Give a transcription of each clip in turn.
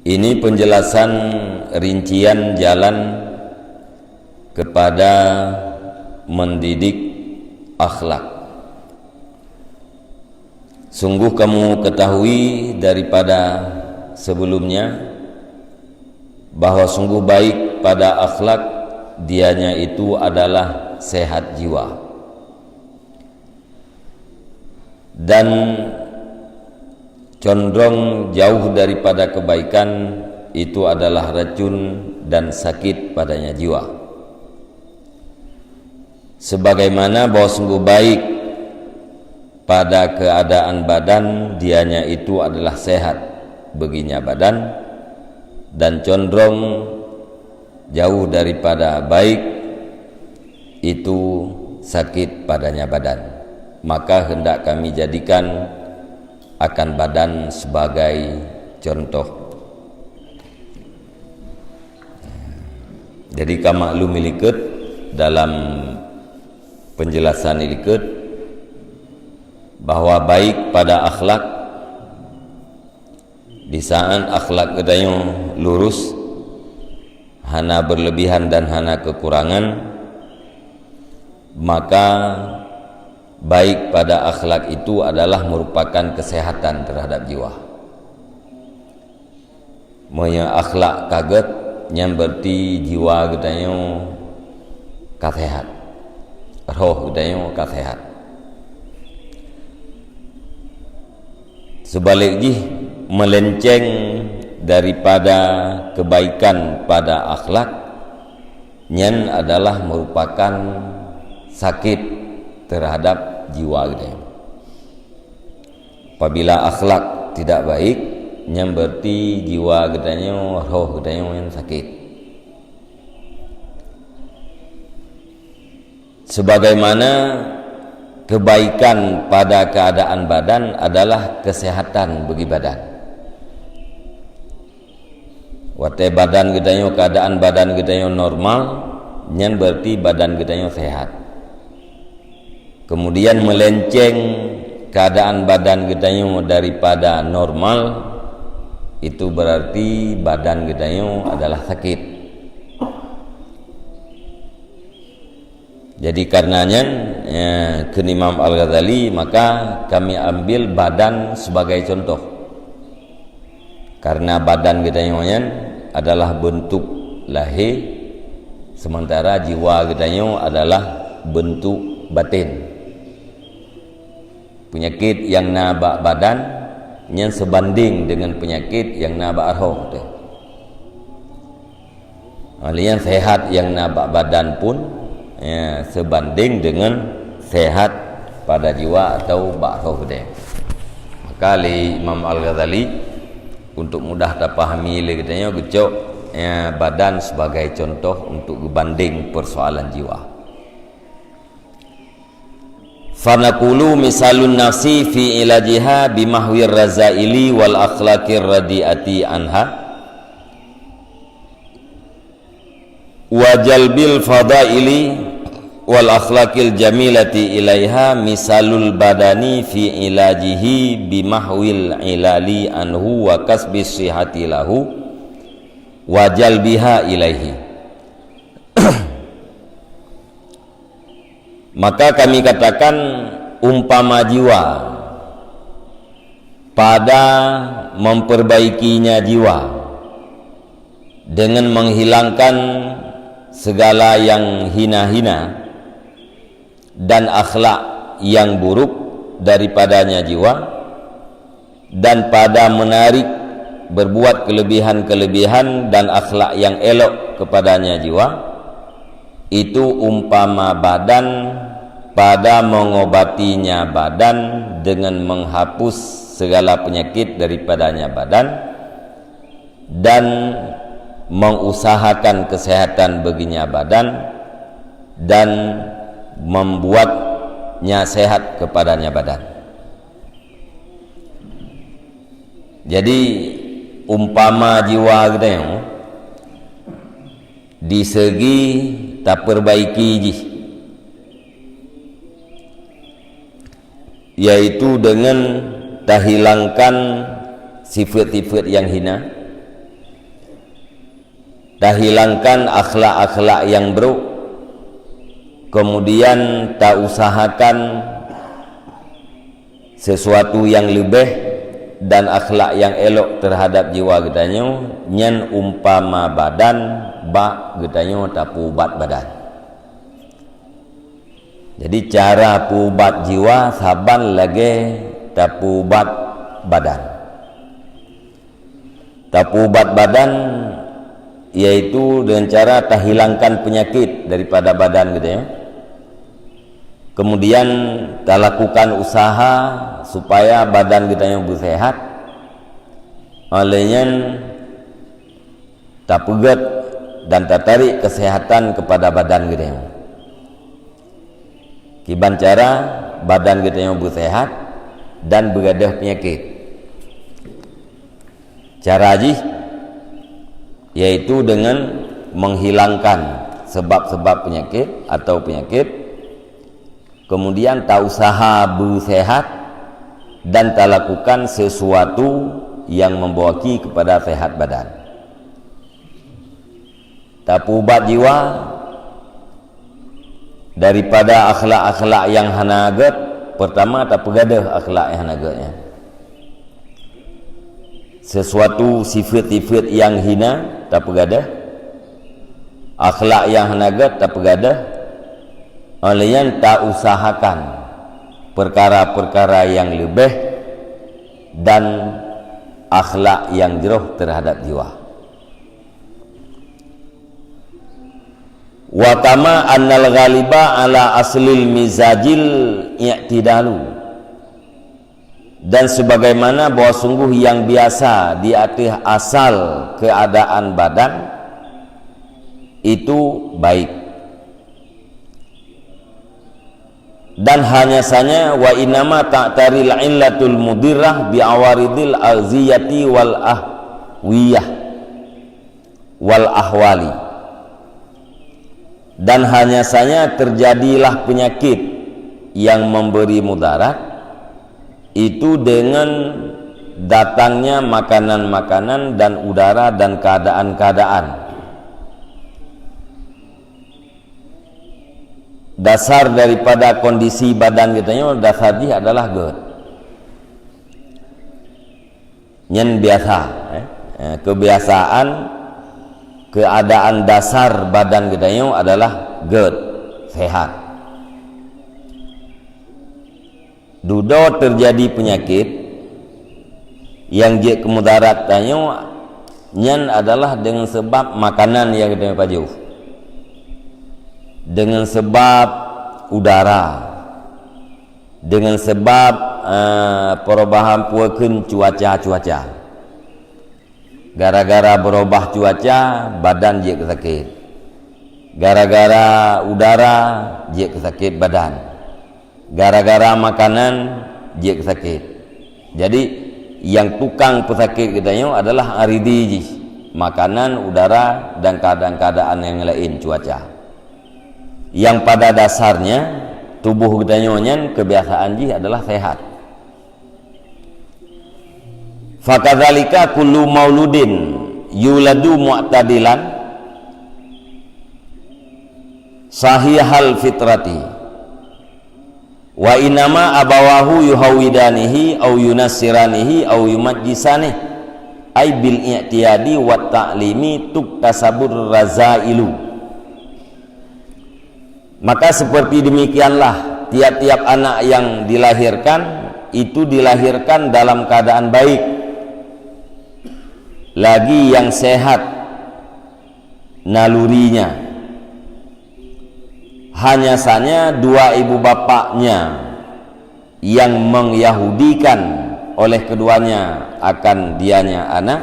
Ini penjelasan rincian jalan kepada mendidik akhlak. Sungguh kamu ketahui daripada sebelumnya bahwa sungguh baik pada akhlak dianya itu adalah sehat jiwa. Dan condong jauh daripada kebaikan itu adalah racun dan sakit padanya jiwa. Sebagaimana bahwa sungguh baik pada keadaan badan dianya itu adalah sehat baginya badan, dan condong jauh daripada baik itu sakit padanya badan. Maka hendak kami jadikan akan badan sebagai contoh. Jadi kamaklum ilikut dalam penjelasan ilikut bahwa baik pada akhlak di saat akhlak kita yang lurus, hana berlebihan dan hana kekurangan, maka baik pada akhlak itu adalah merupakan kesehatan terhadap jiwa. Moya akhlak kaget yang berarti jiwa kita yang kasehat, roh kita yang kasehat. Sebaliknya melenceng daripada kebaikan pada akhlak yang adalah merupakan sakit terhadap jiwa kita. Apabila akhlak tidak baik, yang berarti jiwa kita, roh kita yang sakit. Sebagaimana kebaikan pada keadaan badan adalah kesehatan bagi badan. Wate badan kita yang keadaan badan kita yang normal, yang berarti badan kita yang sehat. Kemudian melenceng keadaan badan kita yang daripada normal, itu berarti badan kita yang adalah sakit. Jadi karenanya ke Imam Al-Ghazali, maka kami ambil badan sebagai contoh. Karena badan kita yang adalah bentuk lahir, sementara jiwa kita yang adalah bentuk batin. Penyakit yang nabak badan yang sebanding dengan penyakit yang nabak roh. Yang sehat yang nabak badan pun sebanding dengan sehat pada jiwa atau bak roh dia. Maka Imam Al-Ghazali untuk mudah terpahami katanya gecok badan sebagai contoh untuk berbanding persoalan jiwa. Fanaqulu misalun nafsi fi ilajiha bimahwir razaili wal akhlaqir radiati anha wa jalbil fadaili wal akhlaqil jamilati ilaiha misalul badani fi ilajihi bimahwil ilali anhu wa kasbis sihati lahu wa jalbiha ilaihi. Maka kami katakan umpama jiwa pada memperbaikinya jiwa dengan menghilangkan segala yang hina-hina dan akhlak yang buruk daripadanya jiwa, dan pada menarik berbuat kelebihan-kelebihan dan akhlak yang elok kepadanya jiwa, itu umpama badan pada mengobatinya badan dengan menghapus segala penyakit daripadanya badan dan mengusahakan kesehatan baginya badan dan membuatnya sehat kepadanya badan. Jadi umpama jiwa kita yang di segi tak perbaiki ji, yaitu dengan tak hilangkan sifat-sifat yang hina tak hilangkan akhlak-akhlak yang buruk, kemudian tak usahakan sesuatu yang lebih dan akhlak yang elok terhadap jiwa getanyo, nyen umpama badan bak getanyo tak pubat badan. Jadi cara pubat jiwa saban lagi tak pubat badan. Tak pubat badan yaitu dengan cara tak hilangkan penyakit daripada badan gitu ya. Kemudian tak lakukan usaha supaya badan kita yang bersehat. Olehnya tak pegat dan tak tarik kesehatan kepada badan kita yang. Kiban cara badan kita yang bersehat dan begadah penyakit. Cara haji yaitu dengan menghilangkan sebab-sebab penyakit atau penyakit, kemudian tak usaha bersehat dan tak lakukan sesuatu yang membawaki kepada sehat badan. Tak pubat jiwa daripada akhlak-akhlak yang hanagat. Pertama, tak pegadah akhlak yang hanagatnya. Sesuatu sifat-sifat yang hina tak pegadah, akhlak yang hanagat tak pegadah, olehnya tak usahakan perkara-perkara yang lebih dan akhlak yang jeroh terhadap jiwa. Wa kama annal ghaliba ala aslil mizajil i'tidalu, dan sebagaimana bahwa sungguh yang biasa di atas asal keadaan badan itu baik, dan hanya saja wa inama ta'taril illatul mudirrah bi awaridil aziyati wal ahwiyah wal ahwali, dan hanya saja terjadilah penyakit yang memberi mudarat itu dengan datangnya makanan-makanan dan udara dan keadaan-keadaan. Dasar daripada kondisi badan kita dasar dia adalah GERD. Nyen biasa, kebiasaan keadaan dasar badan kita adalah GERD, sehat. Dudo terjadi penyakit yang je kemudarat nyen adalah dengan sebab makanan yang kita paju, dengan sebab udara, dengan sebab perubahan puakeun cuaca. Gara-gara berubah cuaca badan je sakit, gara-gara udara je sakit badan, gara-gara makanan je sakit. Jadi yang tukang pesakit kita adalah aridi, makanan, udara dan keadaan-keadaan yang lain, cuaca. Yang pada dasarnya tubuh kita kebiasaan adalah sehat. Fakadzalika kullu mauludin yuladu mu'tadilan sahihal fitrati wa inama abawahu yuhawidanihi au yunassiranihi au yumajjisanihi ay bil i'tiyadi wa ta'limi tuktasabur razailu. Maka seperti demikianlah tiap-tiap anak yang dilahirkan itu dilahirkan dalam keadaan baik, lagi yang sehat nalurinya. Hanya saja dua ibu bapaknya yang mengyahudikan oleh keduanya akan dianya anak,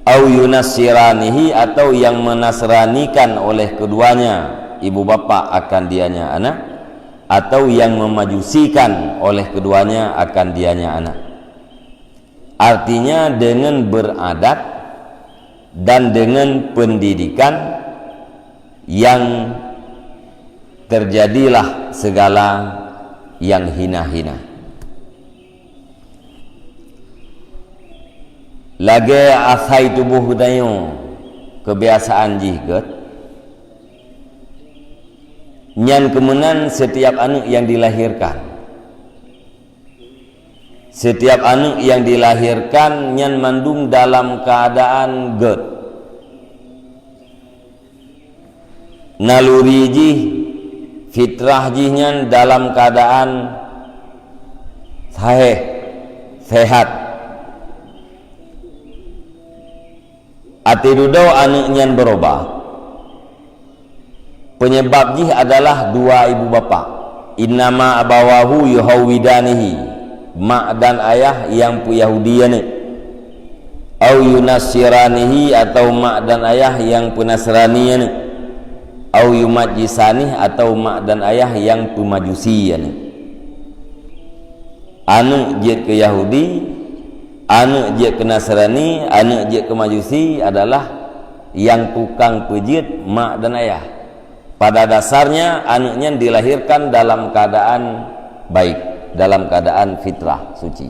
au yunassiranihi atau yang menasranikan oleh keduanya ibu bapak akan dianya anak, atau yang memajusikan oleh keduanya akan dianya anak. Artinya dengan beradat dan dengan pendidikan yang terjadilah segala yang hina-hina. Lagi asai tubuh kita kebiasaan jihgat nyan kemenan setiap anak yang dilahirkan. Setiap anak yang dilahirkan nyan mandung dalam keadaan get. Naluri jih, fitrah jih nyan dalam keadaan sahih, sehat. Ati dudau anak nyan berubah. Penyebab jih adalah dua ibu bapa. Innama abawahu yuhawidanihi, mak dan ayah yang pu Yahudian, au yunasiranihi atau mak dan ayah yang pu Nasranian, au yumajisani atau mak dan ayah yang pu Majusian. Anu je ke Yahudi, anu je ke Nasrani, anu je ke Majusi adalah yang tukang pejit mak dan ayah. Pada dasarnya anaknya dilahirkan dalam keadaan baik, dalam keadaan fitrah suci.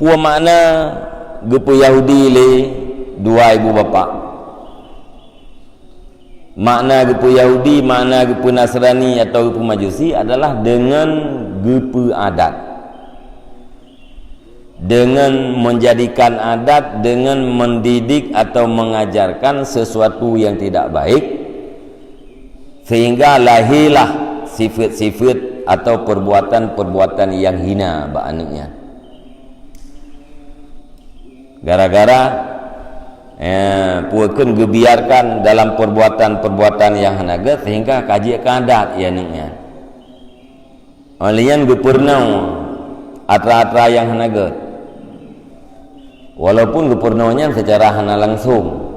Pua makna gepu Yahudi le dua ibu bapa. Makna gepu Yahudi, makna gepu Nasrani atau gepu Majusi adalah dengan gepu adat. Dengan menjadikan adat, dengan mendidik atau mengajarkan sesuatu yang tidak baik, sehingga lahirlah sifat-sifat atau perbuatan-perbuatan yang hina ba'annya. Gara-gara puakeun gebiarkan dalam perbuatan-perbuatan yang hanaga sehingga kaji adat ya nya. Alian gepurnau atra-atra yang hanaga. Walaupun gepurnonya secara hana langsung,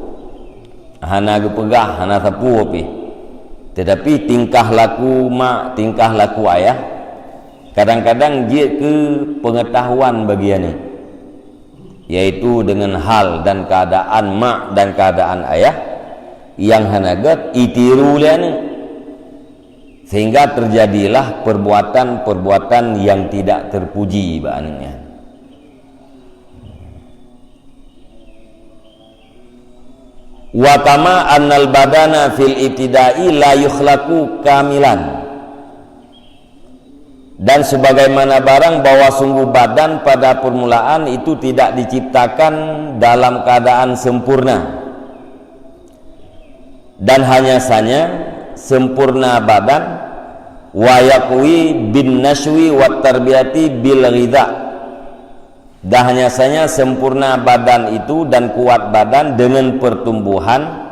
hana gepegah, hana sapu api, tetapi tingkah laku mak, tingkah laku ayah, kadang-kadang dia ke pengetahuan bagiannya, yaitu dengan hal dan keadaan mak dan keadaan ayah yang hanagat itiru liane, sehingga terjadilah perbuatan-perbuatan yang tidak terpuji baannya. Wa kama annal badana fil ibtidai la yukhlaqu kamilan, dan sebagaimana barang bahwa sungguh badan pada permulaan itu tidak diciptakan dalam keadaan sempurna, dan hanya saja sempurna badan wa yaqwi bin nashwi wat tarbiyati bil ghidha, dan hanya saja sempurna badan itu dan kuat badan dengan pertumbuhan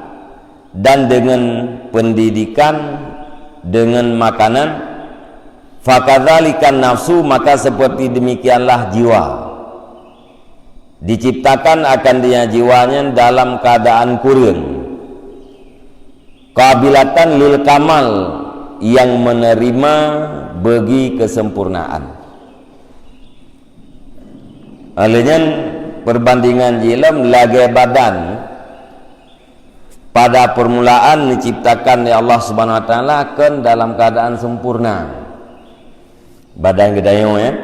dan dengan pendidikan, dengan makanan. Fakadzalikan nafsu, maka seperti demikianlah jiwa diciptakan akan dia jiwanya dalam keadaan kurun, kabilatan lil kamal, yang menerima bagi kesempurnaan. Alenya perbandingan jilam lagi badan pada permulaan diciptakan oleh Allah Subhanahu wa taala kan dalam keadaan sempurna. Badan gedayo ya,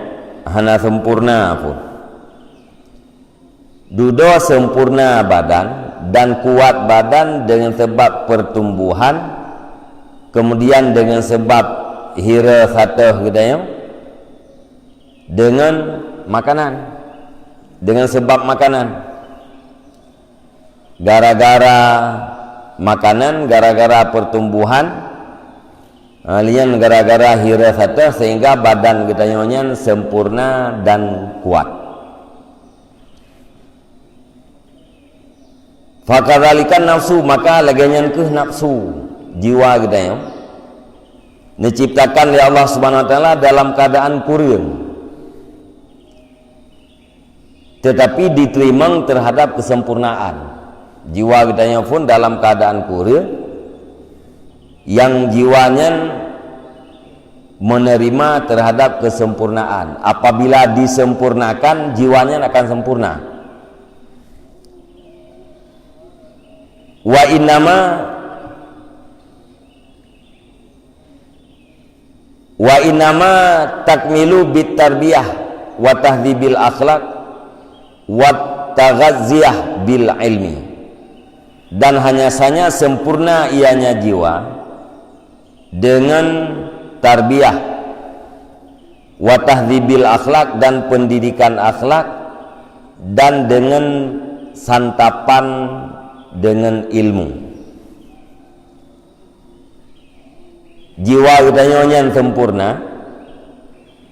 hana sempurna pun. Dudo sempurna badan dan kuat badan dengan sebab pertumbuhan, kemudian dengan sebab hira satah gedayo, dengan makanan. Dengan sebab makanan, gara-gara makanan, gara-gara pertumbuhan, alian gara-gara hira satu, sehingga badan kita nyonya sempurna dan kuat. Fakadzalikan nafsu, maka lagian ke nafsu jiwa kita nyonya diciptakan oleh Allah Subhanahu wa taala dalam keadaan kurun, tetapi diterima terhadap kesempurnaan. Jiwa kita pun dalam keadaan kurun, yang jiwanya menerima terhadap kesempurnaan. Apabila disempurnakan, jiwanya akan sempurna. Wa innama takmilu bit tarbiyah wa tahdzibil akhlaq wat taghazziyah bil ilmi. dan hanya saja sempurna ianya jiwa dengan tarbiyah wa tahdzibil akhlak dan pendidikan akhlak dan dengan santapan dengan ilmu. Jiwa udanya sempurna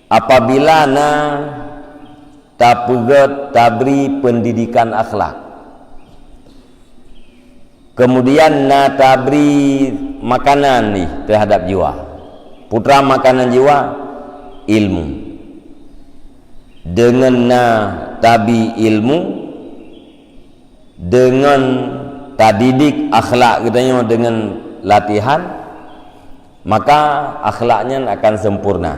apabila na tapugat tabri pendidikan akhlak, kemudian na tabri makanan nih terhadap jiwa. Putra makanan jiwa ilmu. Dengan na tabi ilmu, dengan tadidik akhlak katanya dengan latihan, maka akhlaknya akan sempurna.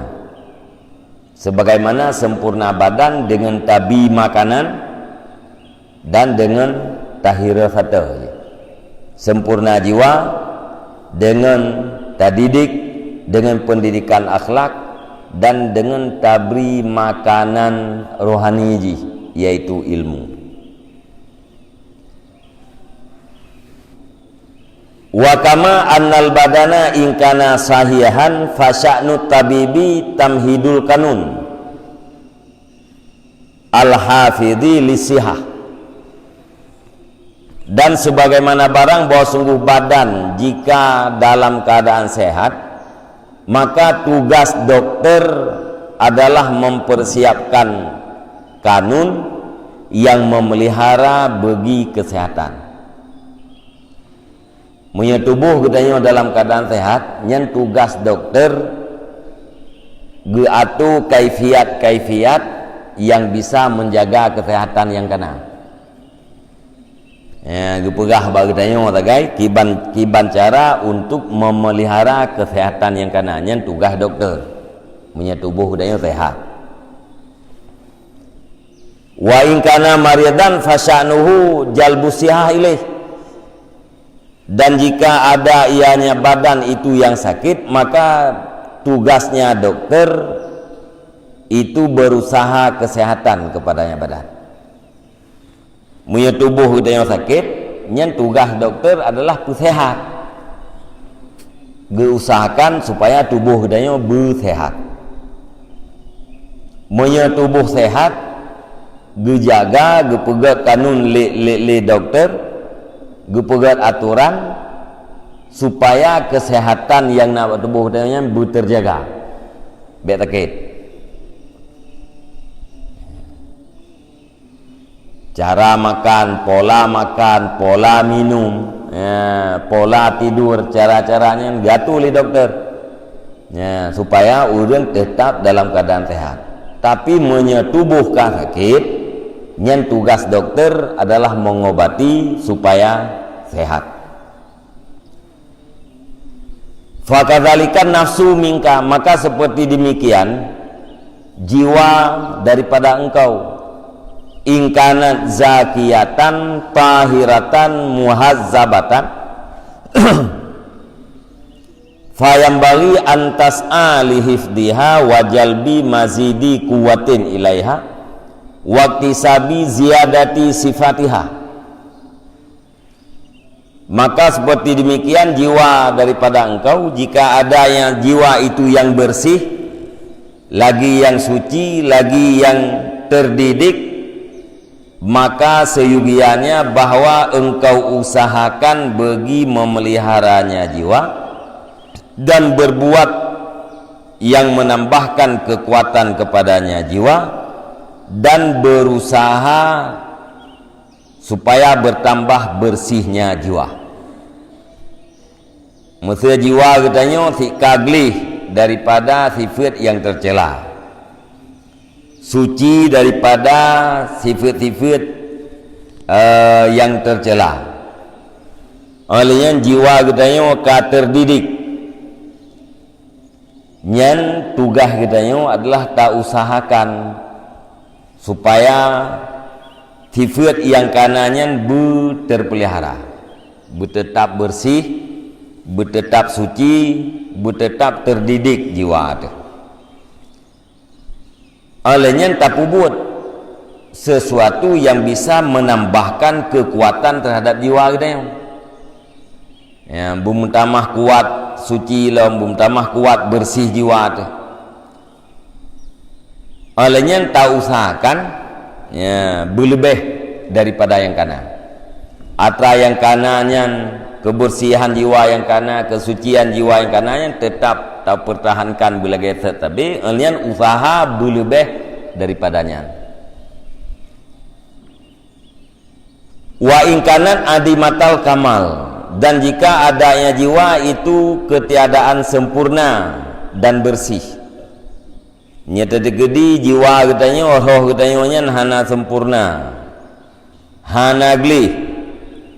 Sebagaimana sempurna badan dengan tabi makanan dan dengan tahira fata. Sempurna jiwa dengan tadidik, dengan pendidikan akhlak dan dengan tabri makanan rohani yaitu ilmu. Wa kama annal badana in kana sahihan fa sya'nu tabibi tamhidul kanun al hafidhi lisihah. Dan sebagaimana barang bahwa sungguh badan jika dalam keadaan sehat, maka tugas dokter adalah mempersiapkan kanun yang memelihara bagi kesehatan. Punya tubuh katanya dalam keadaan sehat, nyen tugas dokter geatu kaifiat yang bisa menjaga kesehatan yang kena. Ya, gepegah bagi tanya tagai kiban cara untuk memelihara kesehatan yang kena, nyen tugas dokter. Punya tubuh katanya sehat. Wa in kana maridan fasya'nuhu jalbusihah ilaih. Dan jika ada ianya badan itu yang sakit, maka tugasnya dokter itu berusaha kesehatan kepadanya badan. Punya tubuh kita yang sakit, yang tugas dokter adalah sehat. Geusahakan supaya tubuh kita yang bersehat. Punya tubuh sehat, gejaga, gepegat kanun le dokter, gepegat aturan supaya kesehatan yang nak tubuh dia terjaga, biar sakit. Cara makan, pola minum, pola tidur, cara-caranya gatu oleh dokter, supaya orang tetap dalam keadaan sehat. Tapi menyetubuhkan sakit, yang tugas dokter adalah mengobati supaya sehat. Fakadzalikan nafsu minka, maka seperti demikian jiwa daripada engkau, ingkanat zakiyatan tahiratan muhazzabatan fayambali antas alihifdiha wajalbi mazidi kuwatin ilaiha waktisabi ziyadati sifatiha. Maka seperti demikian jiwa daripada engkau, jika ada yang jiwa itu yang bersih, lagi yang suci, lagi yang terdidik, maka seyugiannya bahwa engkau usahakan bagi memeliharanya jiwa dan berbuat yang menambahkan kekuatan kepadanya jiwa dan berusaha supaya bertambah bersihnya jiwa. Maksudnya jiwa katanya si kaglih daripada sifat yang tercela, suci daripada sifat-sifat yang tercela. Olehnya jiwa katanya terdidik. Nyen tugas katanya adalah tak usahakan supaya sifat yang kanannya terpelihara, tetap bersih, tetap suci, tetap terdidik jiwa itu. Olehnya tak buat sesuatu yang bisa menambahkan kekuatan terhadap jiwa kita. Ya, bumtamah kuat suci lah, bumtamah kuat bersih jiwa tu. Olehnya tak usahakan ya, berlebih daripada yang kanan. Atra yang kanannya kebersihan jiwa yang kana, kesucian jiwa yang kana yang tetap tak pertahankan bila geset, tapi kalian usaha berlebih daripadanya. Wa in kanat adimatal kamal, dan jika adanya jiwa itu ketiadaan sempurna dan bersih. Nyata tegedi jiwa katanya, roh katanya hana sempurna, hana glih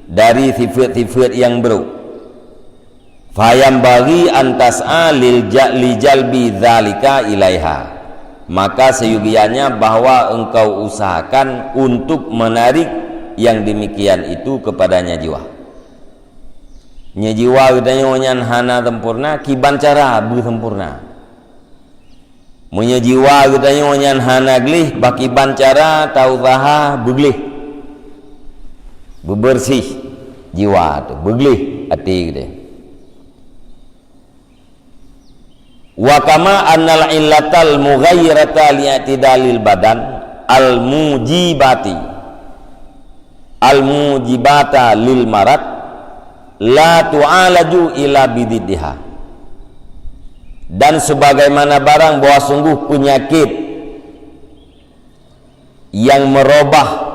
dari sifat-sifat yang buruk. Fayam bagi antas'a lil jalbi zalika ilaiha, maka seyugianya bahwa engkau usahakan untuk menarik yang demikian itu kepadanya jiwa. Nya jiwa katanya hana sempurna, kiban cara bersempurna. Munya jiwa katanya hana glih, bakiban cara tau usaha beglih, bebersih jiwa tu, beglih hati kita. Wa kama annal illatal mughayyirata li'tidalil badan al mujibata lil marad la tu'alaju ila bididdiha, dan sebagaimana barang bahwa sungguh penyakit yang merubah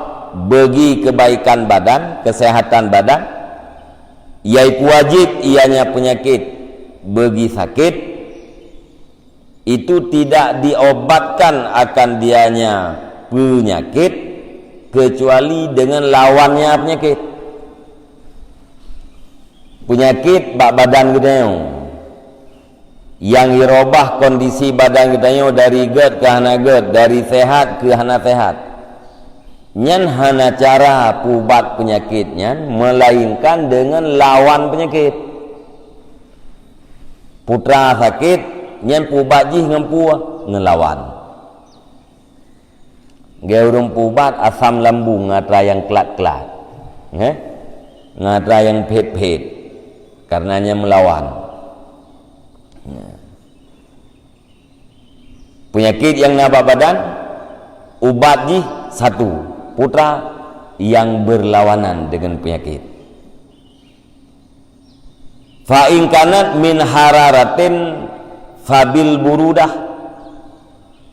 bagi kebaikan badan, kesehatan badan, yaitu wajib ianya penyakit bagi sakit, itu tidak diobatkan akan dianya penyakit kecuali dengan lawannya penyakit. Penyakit badan kita yang dirubah kondisi badan kita dari gerd ke hana gerd, dari sehat ke hana sehat. Nyan hana cara pubat penyakitnya, melainkan dengan lawan penyakit. Putra sakit, nyan pubat jih ngempu ngelawan. Geurung pubat asam lambung ngatra yang kelat-kelat, ngatra yang pet-pet, karenanya melawan. Penyakit yang nabak badan, ubat jih satu, putra yang berlawanan dengan penyakit. Fa in kanat min hararatin fabil burudah,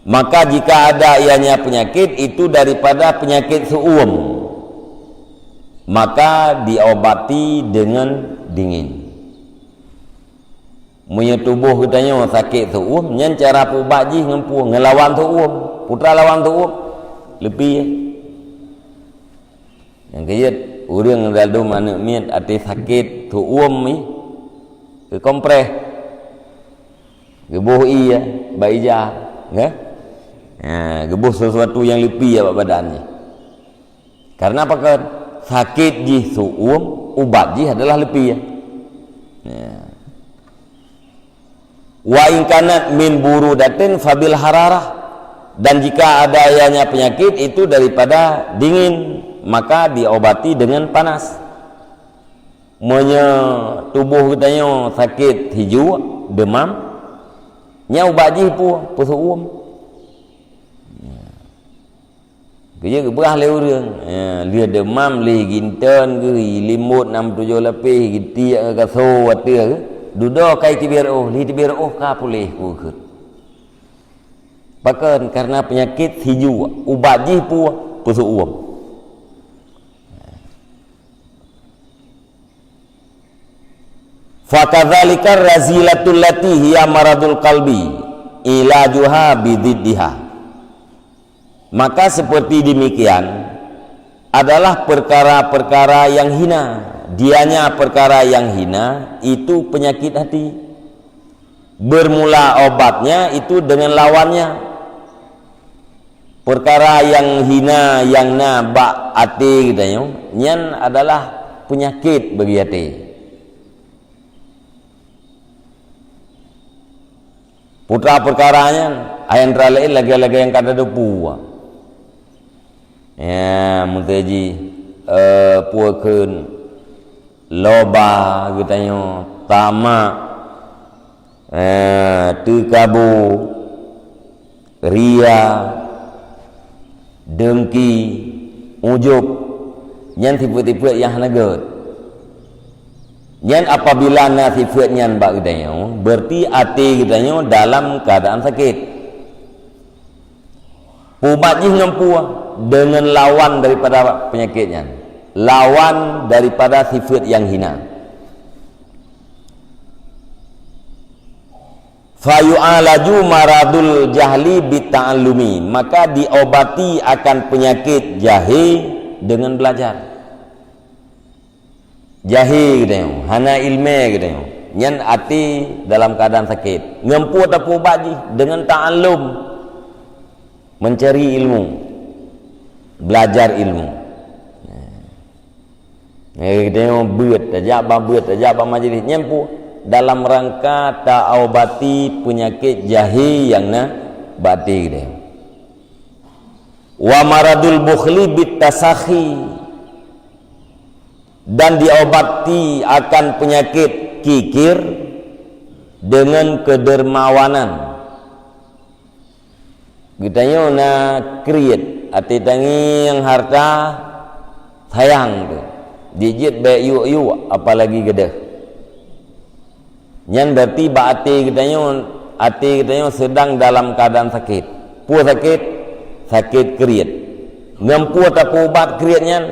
maka jika ada ianya penyakit itu daripada penyakit su'um, maka diobati dengan dingin. Punya tubuh katanya sakit su'um, nyan cara pubat jih ngempu ngelawan su'um, putra lawan su'um lebih yang kaya orang dalam mana miat ati sakit su'um ni ke kompres gebuh iya baija gebuh sesuatu yang lebih ya badannya. Karena apa kan sakit jih su'um, ubat jih adalah lebih ya. Wa in kanat min burudatin fabil hararah, dan jika ada ianya penyakit itu daripada dingin, maka diobati dengan panas. Monya tubuh katanya sakit hijau, demam, nya ubat jih pusuum. Kaya keberah le urang, dia demam le ginten ke limut 6-7 lebih gitiak ke so water ke duduk kai tibir li tibir ka pulih ku. Bahkan karena penyakit hijau, ubat jih pusuum. Fakadzalika razilatul lati hiya maradul qalbi ilajuha bididdiha, maka seperti demikian adalah perkara-perkara yang hina. Dianya perkara yang hina itu penyakit hati. Bermula obatnya itu dengan lawannya. Perkara yang hina, yang nabak hati katanya, nyan adalah penyakit bagi hati. Putra perkaranya ayan lain lagi-lagi yang kada depu. Ya, mutaji puakeun loba katanya, tamak, terkabur, ria, dengki, ujub, nyan sifat-sifat yang negat. Nyan apabila na sifat nyan bak katanya, berarti hati katanya dalam keadaan sakit. Ubat jih ngempu dengan lawan daripada penyakitnya, lawan daripada sifat yang hina. Fayu'alaju maradul jahli bita'allumi, maka diobati akan penyakit jahil dengan belajar. Jahil katanya, hana ilmu katanya, nyan hati dalam keadaan sakit, ngempu ataupun ubat jih dengan ta'allum, mencari ilmu, belajar ilmu. Kita buat tajab majlis nyampu dalam rangka ta'obati penyakit jahil yang na bati dia. Wa maradul bukhli bitasakhi, dan diobati akan penyakit kikir dengan kedermawanan. Kitanya na create hati tangi yang harta sayang tu dijit baik yuk apalagi gede nyan berarti hati kitanya sedang dalam keadaan sakit, sakit create ngempu atau ubat create nyan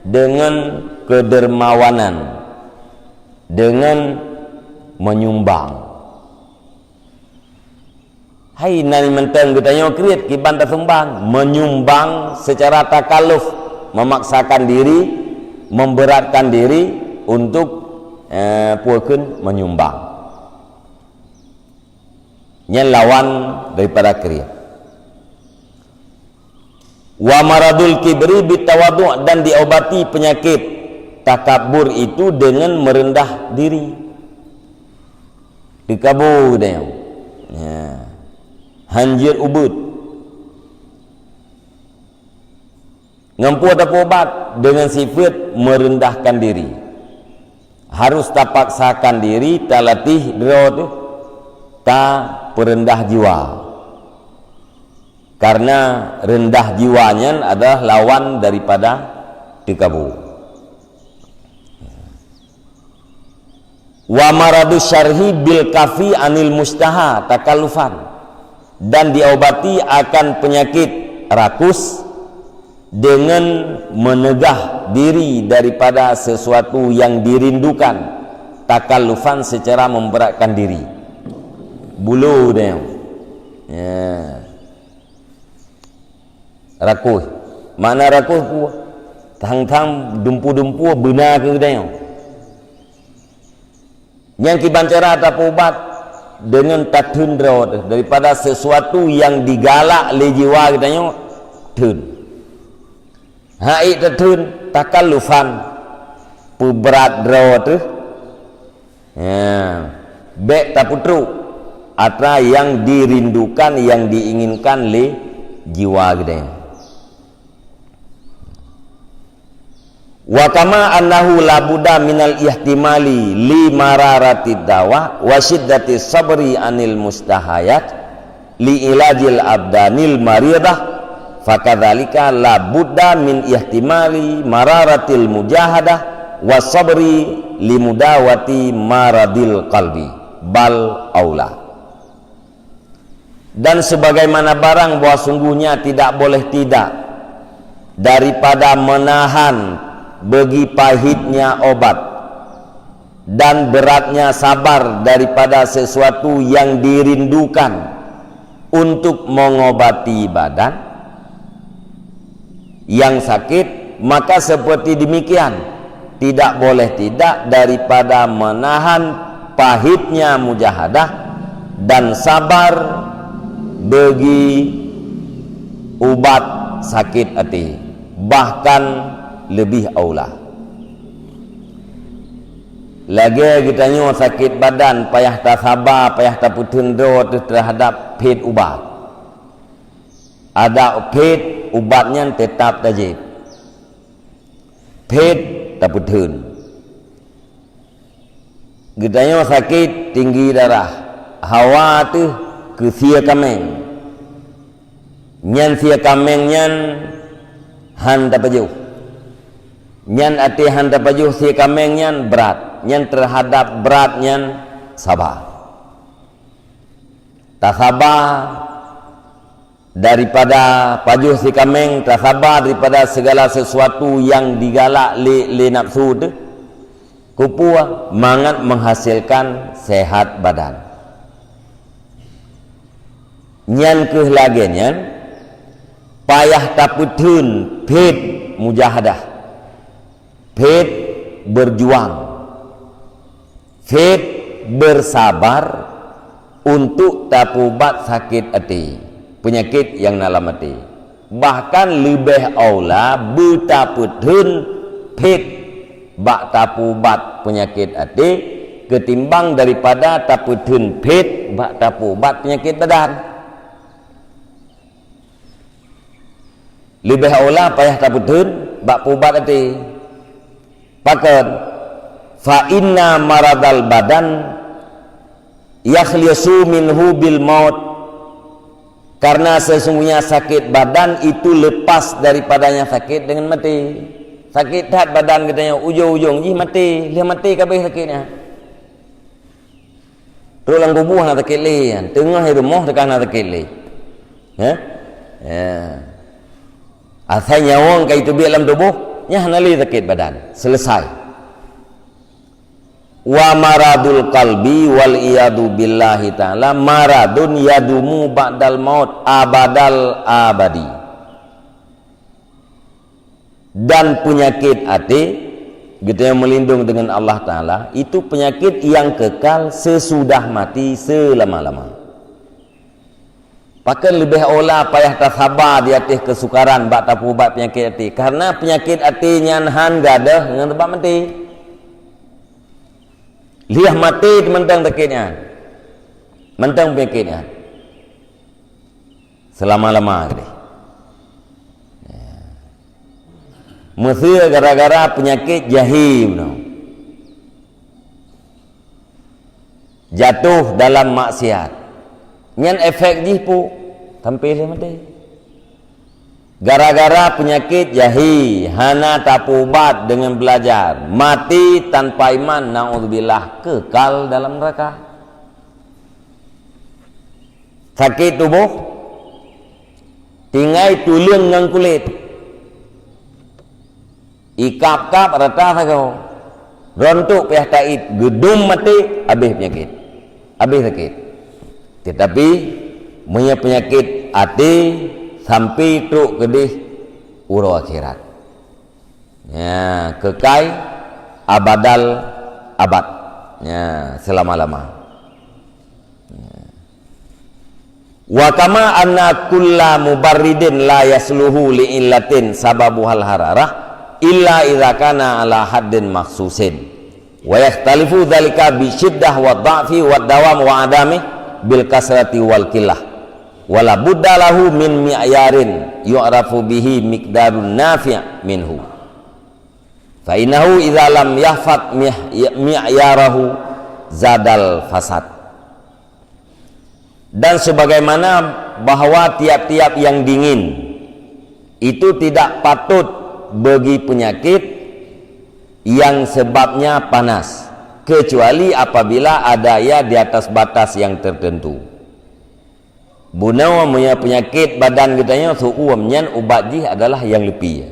dengan kedermawanan, dengan menyumbang. Hai nani menteng katanya kriat kiban sumbang, menyumbang secara takaluf, memaksakan diri, memberatkan diri untuk puakeun menyumbang. Nyen lawan daripada kriat. Wa maradul kibri bitawadu', dan diobati penyakit takabur itu dengan merendah diri. Dikabur dia. Ya. Hanjir ubud, ngempu atau obat dengan sifat merendahkan diri, harus tak paksakan diri, tak latih diri, tak perendah jiwa, karena rendah jiwanya adalah lawan daripada dikabur. Wa maradu syarhi bil kafi anil mustaha takallufan, dan diobati akan penyakit rakus dengan menegah diri daripada sesuatu yang dirindukan, takallufan secara memberatkan diri. Bulu dia ya. Rakus, mana rakus pu tang-tang dumpu-dumpu benar ke dia yang kibancara atau ubat dengan tatundra daripada sesuatu yang digalak le jiwa katanya tun hai tatun takallufan puberat dra tu ya bek taputru atra yang dirindukan, yang diinginkan le jiwa katanya. Wa kama annahu la budda minal ihtimali li mararati dawa wa shiddati sabri anil mustahayat li ilajil abdanil maridah, fakadzalika la budda min ihtimali mararatil mujahadah wa sabri li mudawati maradil qalbi bal aula. Dan sebagaimana barang bahwa sungguhnya tidak boleh tidak daripada menahan bagi pahitnya obat dan beratnya sabar daripada sesuatu yang dirindukan untuk mengobati badan yang sakit, maka seperti demikian tidak boleh tidak daripada menahan pahitnya mujahadah dan sabar bagi ubat sakit hati, bahkan lebih aula. Lagi kita nyo sakit badan, payah tak sabar, payah tak putundro terhadap pet ubat. Ada pet ubatnya tetap tajib, pet tak putun. Gedanya sakit tinggi darah, hawa tu ke sia kameng. Nyan sia kameng nyan han dapajuh. Nyan ati han dapajuh sia kameng nyan berat. Nyan terhadap berat nyan sabar. Tak sabar daripada pajuh si kameng, tak sabar daripada segala sesuatu yang digalak le nafsu tu, kupua mangat menghasilkan sehat badan. Nyan kehlagian nyan payah taputun pet mujahadah, pet berjuang, pet bersabar untuk tapubat sakit hati, penyakit yang dalam hati. Bahkan lebih aula betaputun pet bak tapubat penyakit hati ketimbang daripada taputun pet bak tapubat penyakit badan. Lebih aula payah taputun bak pubat hati. Pakat fa inna maradal badan yakhlisu minhu bil maut, karena sesungguhnya sakit badan itu lepas daripadanya sakit dengan mati. Sakit hat badan katanya ujung-ujung ji mati, dia mati kabeh sakitnya. Rolang kubur nak sakit le, tengah rumah tekan nak sakit le. Ya. Asal nyawang kai tu dalam tubuh, nya hanali sakit badan. Selesai. Wa maradul qalbi wal iyadu billahi ta'ala maradun yadumu ba'dal maut abadal abadi. Dan penyakit hati kita yang melindung dengan Allah Ta'ala itu penyakit yang kekal sesudah mati selama-lama. Pakai lebih olah payah tak sabar di atas kesukaran bak tapubat penyakit hati, karena penyakit hati nyanhan gadah dengan tempat mati. Liah mati mentang sakitnya, mentang penyakitnya selama-lama ni. Mesir gara-gara penyakit jahil, no. Jatuh dalam maksiat. Nyan efek jipu tampil mati. Gara-gara penyakit jahil, hana tapubat dengan belajar, mati tanpa iman, naudzubillah, kekal dalam neraka. Sakit tubuh, tinggai tulang dengan kulit, ikap-kap rata sakau, rontok pihak taid, gedung mati, habis penyakit, habis sakit. Tetapi punya penyakit hati sampai truk kedih uro akhirat. Ya, kekal abadal abad. Ya, selama-lama. Ya. Wa kama anna kulla mubarridin la yasluhu li illatin sababuhal hararah illa idza kana ala haddin makhsusin. Wa yakhtalifu dzalika bi syiddah wa dha'fi wa dawam wa adami bil kasrati wal qillah. Wala budda lahu min mi'yarin yu'rafu bihi miqdarun nafi' minhu. Fa innahu idza lam yahfad mi'yarahu zadal fasad. Dan sebagaimana bahwa tiap-tiap yang dingin itu tidak patut bagi penyakit yang sebabnya panas, kecuali apabila ada ya di atas batas yang tertentu. Bunawa punya penyakit badan katanya suuamnya ubat jih adalah yang lebih.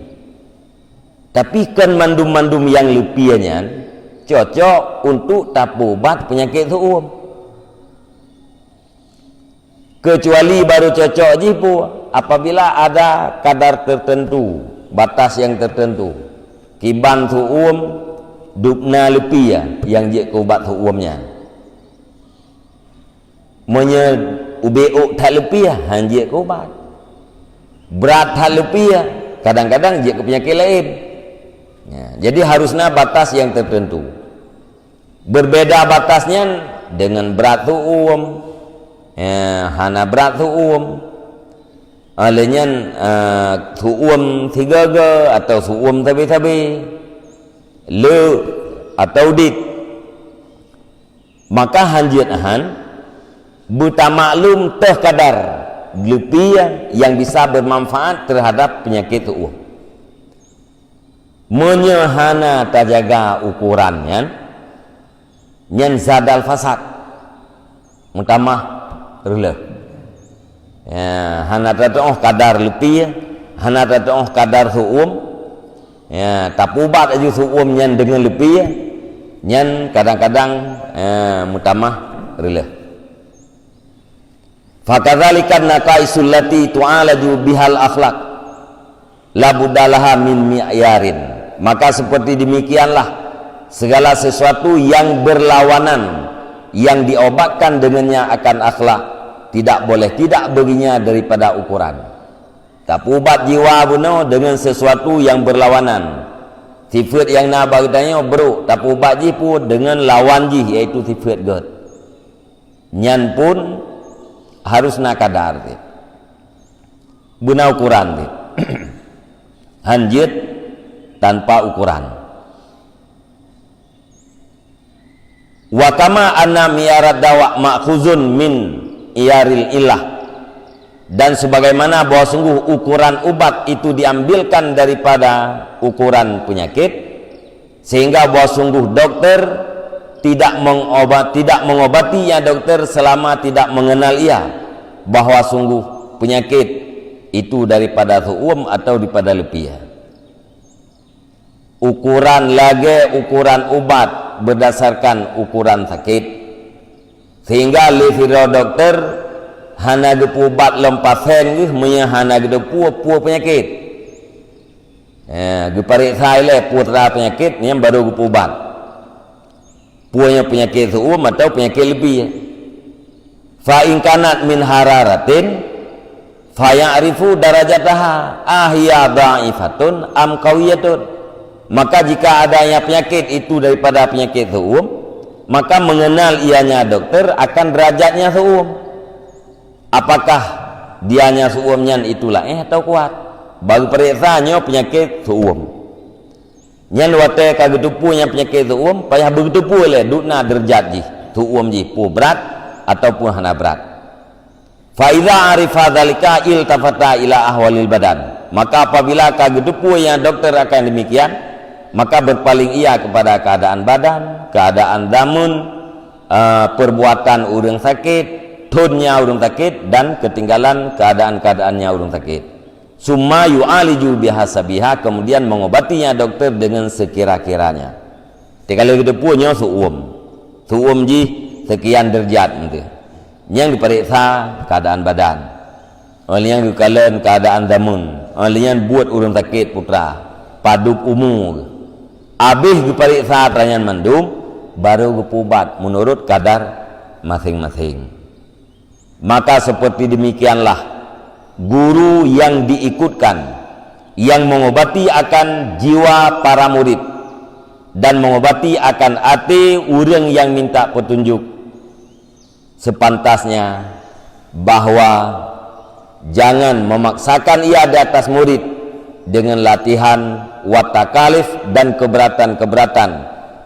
Tapi kan mandum-mandum yang lebihnya cocok untuk tapubat penyakit suum. Kecuali baru cocok jih pun apabila ada kadar tertentu, batas yang tertentu. Kiban suum dupna lebih yang je ke ubat suumnya. Ubeuk tak lebih hanjik ke ubat. Berat tak lebih kadang-kadang je ke penyakit lain. Ya, jadi harusnya batas yang tertentu. Berbeda batasnya dengan berat suum. Ya, hana berat suum. Alanya suum 3G atau suum tabi-tabi. Le atau dit. maka hanjit ahan bertamaklum teh kadar lebih yang bisa bermanfaat terhadap penyakit itu menyehana terjaga ukurannya nyen zadal fasad mutamah rela ya hana tatoh kadar lebih hana tatoh kadar suum ya tapubat aja suum nyen dengan lebih nyen kadang-kadang mutamah rela fakadzalikan naqaisul lati tu'alaju bihal akhlaq la budalaha min mi'yarin, maka seperti demikianlah segala sesuatu yang berlawanan yang diobatkan dengannya akan akhlak tidak boleh tidak baginya daripada ukuran. Tapi ubat jiwa bunuh dengan sesuatu yang berlawanan, sifat yang nak bagitanya buruk, tapi ubat ji pun dengan lawan ji iaitu sifat god nyan pun harus nak kadar dia guna ukuran dia hanjit tanpa ukuran. Wa kama anna miyarad dawa ma'khuzun min iyaril ilah, dan sebagaimana bahwa sungguh ukuran ubat itu diambilkan daripada ukuran penyakit, sehingga bahwa sungguh dokter tidak mengobati ya dokter selama tidak mengenal ia bahwa sungguh penyakit itu daripada su'um atau daripada lepia. Ukuran lagi ukuran ubat berdasarkan ukuran sakit, sehingga lefiro dokter hana gepu ubat lempasen gih menya hana gepu penyakit gepariksa ile putra penyakit yang baru gepu ubat punya penyakit su'um atau penyakit lebih. Fa in kanat min hararatin fa ya'rifu darajataha ahya dha'ifatun am qawiyatun, maka jika adanya penyakit itu daripada penyakit su'um, maka mengenal ianya dokter akan derajatnya su'um, apakah dianya su'umnya itulah atau kuat, baru periksanya penyakit su'um nyan wate kagetupunya penyakit su'um payah begetupu le dukna derajat ji su'um ji pu berat ataupun hana berat. Fa idza arifa dzalika iltafata ila ahwalil badan, maka apabila kagetupu yang dokter akan demikian, maka berpaling ia kepada keadaan badan, keadaan damun, perbuatan urang sakit, tunnya urang sakit, dan ketinggalan keadaan-keadaannya urang sakit. Summa yu'aliju bihasabiha, kemudian mengobatinya dokter dengan sekira-kiranya. Kalau kita punya su'um ji sekian derajat nanti. Yang diperiksa keadaan badan, oleh yang dikalen keadaan damun, oleh yang buat urang sakit putra, paduk umur. Habis diperiksa teranyan mandum, baru dipubat menurut kadar masing-masing. Maka seperti demikianlah guru yang diikutkan, yang mengobati akan jiwa para murid dan mengobati akan hati orang yang minta petunjuk, sepantasnya bahwa jangan memaksakan ia di atas murid dengan latihan watakalif dan keberatan-keberatan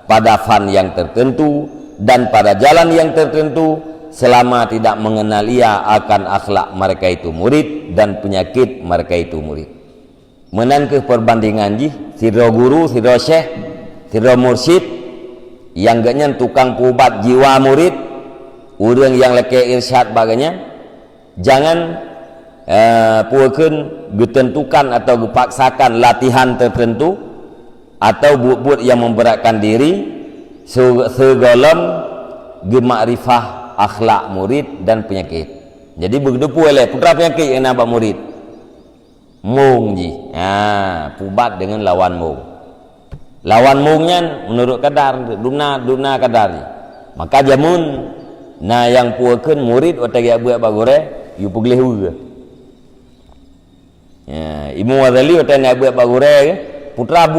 pada fan yang tertentu dan pada jalan yang tertentu, selama tidak mengenal ia akan akhlak mereka itu murid dan penyakit mereka itu murid. Menan ke perbandingan ji siro guru, siro syekh, siro mursyid yang gaknya tukang pubat jiwa murid, orang yang leke irsyad baganya, jangan puakeun ditentukan atau dipaksakan latihan tertentu atau buat-buat yang memberatkan diri segolong gemakrifah akhlak murid dan penyakit. Jadi begitu pula putra penyakit yang nampak murid mung ji pubat dengan lawan mung. Lawan mungnya menurut kadar duna kadar ji. Maka jamun na yang puakeun murid watagi abu bagore yu peglih juga. Ya, Imam Ghazali watagi abu bagore putra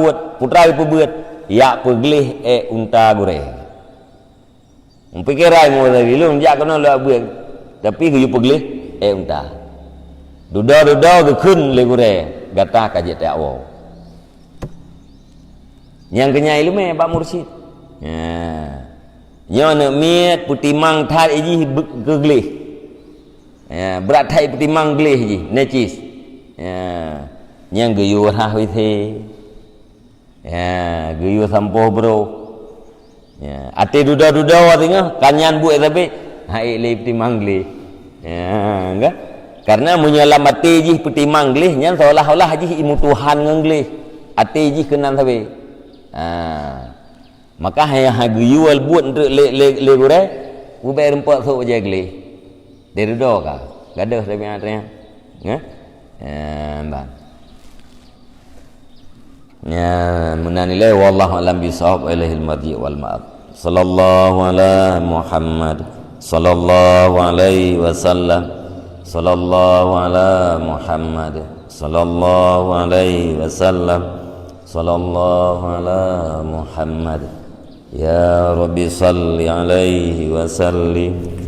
yu buat ya peglih unta gore. Pikir Imam Ghazali lu njak kono lu abu tapi yu peglih unta. Duda gekun le gore gata kajet ya wow. Yang kenya ilmu bak mursyid. Ya. Nya nak miat putimang thai ji gegleh. Ya, berat thai putimang gleh ji, necis. Ya. Yang geyu hah withe. Ya, geyu sampoh bro. Ya, ate duda-duda tengah kanyan bu tapi hai le putimang gleh. Ya, enggak? Karena menyelam ate ji putimang gleh nya seolah-olah ji imu Tuhan ngengleh. Ate ji kenan tapi. Maka hai geyu buat untuk le gore, ube rempot sok je gleh. Dia duda ka? Gadah tapi ada ya. Bang. Ya, menanilai wallahu alam bisawab ilahil marji wal ma'ab. Sallallahu ala Muhammad sallallahu alaihi wasallam. Sallallahu ala Muhammad sallallahu alaihi wasallam. Sallallahu ala Muhammad. Ya Rabbi salli alaihi wasallim.